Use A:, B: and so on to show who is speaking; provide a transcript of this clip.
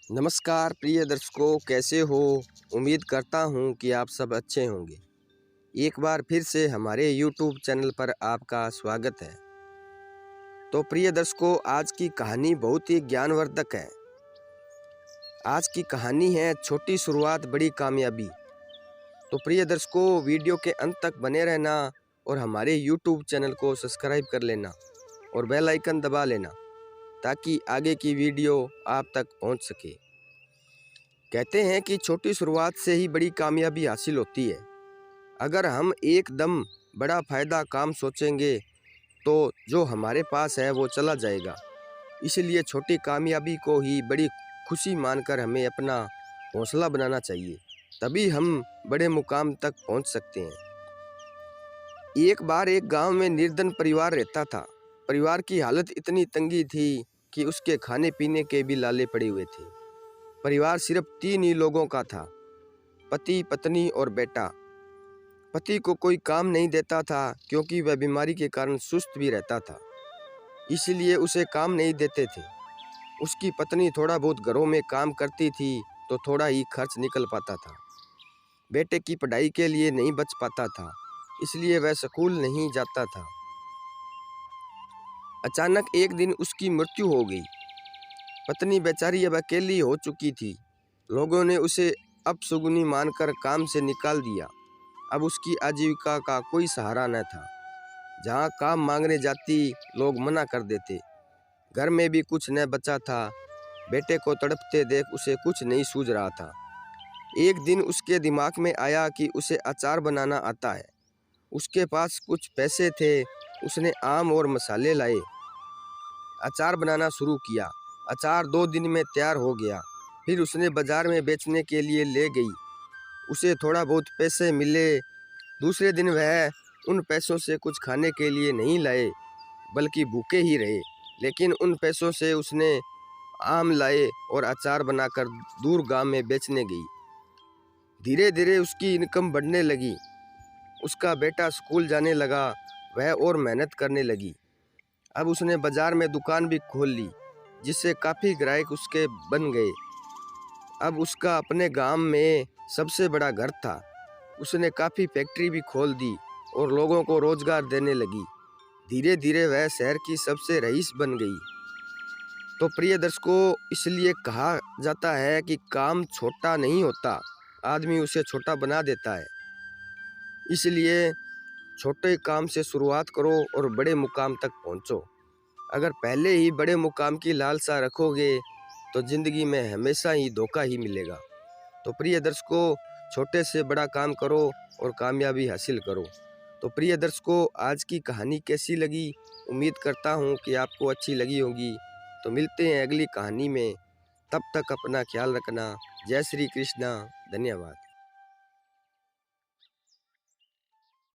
A: नमस्कार प्रिय दर्शकों, कैसे हो। उम्मीद करता हूँ कि आप सब अच्छे होंगे। एक बार फिर से हमारे YouTube चैनल पर आपका स्वागत है। तो प्रिय दर्शकों, आज की कहानी बहुत ही ज्ञानवर्धक है। आज की कहानी है छोटी शुरुआत बड़ी कामयाबी। तो प्रिय दर्शकों, वीडियो के अंत तक बने रहना और हमारे YouTube चैनल को सब्सक्राइब कर लेना और बेल आइकन दबा लेना ताकि आगे की वीडियो आप तक पहुंच सके। कहते हैं कि छोटी शुरुआत से ही बड़ी कामयाबी हासिल होती है। अगर हम एकदम बड़ा फ़ायदा काम सोचेंगे तो जो हमारे पास है वो चला जाएगा। इसलिए छोटी कामयाबी को ही बड़ी खुशी मानकर हमें अपना हौसला बनाना चाहिए, तभी हम बड़े मुकाम तक पहुंच सकते हैं। एक बार एक गांव में निर्धन परिवार रहता था। परिवार की हालत इतनी तंगी थी कि उसके खाने पीने के भी लाले पड़े हुए थे। परिवार सिर्फ 3 ही लोगों का था, पति, पत्नी और बेटा। पति को कोई काम नहीं देता था क्योंकि वह बीमारी के कारण सुस्त भी रहता था, इसलिए उसे काम नहीं देते थे। उसकी पत्नी थोड़ा बहुत घरों में काम करती थी तो थोड़ा ही खर्च निकल पाता था। बेटे की पढ़ाई के लिए नहीं बच पाता था, इसलिए वह स्कूल नहीं जाता था। अचानक एक दिन उसकी मृत्यु हो गई। पत्नी बेचारी अब अकेली हो चुकी थी। लोगों ने उसे अपशगुनी मानकर काम से निकाल दिया। अब उसकी आजीविका का कोई सहारा न था। जहाँ काम मांगने जाती, लोग मना कर देते। घर में भी कुछ न बचा था। बेटे को तड़पते देख उसे कुछ नहीं सूझ रहा था। एक दिन उसके दिमाग में आया कि उसे अचार बनाना आता है। उसके पास कुछ पैसे थे। उसने आम और मसाले लाए, अचार बनाना शुरू किया। अचार 2 दिन में तैयार हो गया। फिर उसने बाजार में बेचने के लिए ले गई। उसे थोड़ा बहुत पैसे मिले। दूसरे दिन वह उन पैसों से कुछ खाने के लिए नहीं लाए, बल्कि भूखे ही रहे। लेकिन उन पैसों से उसने आम लाए और अचार बनाकर दूर गांव में बेचने गई। धीरे धीरे उसकी इनकम बढ़ने लगी। उसका बेटा स्कूल जाने लगा, वह और मेहनत करने लगी। अब उसने बाजार में दुकान भी खोल ली, जिससे काफ़ी ग्राहक उसके बन गए। अब उसका अपने गांव में सबसे बड़ा घर था। उसने काफ़ी फैक्ट्री भी खोल दी और लोगों को रोजगार देने लगी। धीरे धीरे वह शहर की सबसे रईस बन गई। तो प्रिय दर्शकों, इसलिए कहा जाता है कि काम छोटा नहीं होता, आदमी उसे छोटा बना देता है। इसलिए छोटे काम से शुरुआत करो और बड़े मुकाम तक पहुंचो। अगर पहले ही बड़े मुकाम की लालसा रखोगे तो ज़िंदगी में हमेशा ही धोखा ही मिलेगा। तो प्रिय दर्शकों, छोटे से बड़ा काम करो और कामयाबी हासिल करो। तो प्रिय दर्शकों, आज की कहानी कैसी लगी? उम्मीद करता हूँ कि आपको अच्छी लगी होगी। तो मिलते हैं अगली कहानी में। तब तक अपना ख्याल रखना। जय श्री कृष्णा। धन्यवाद।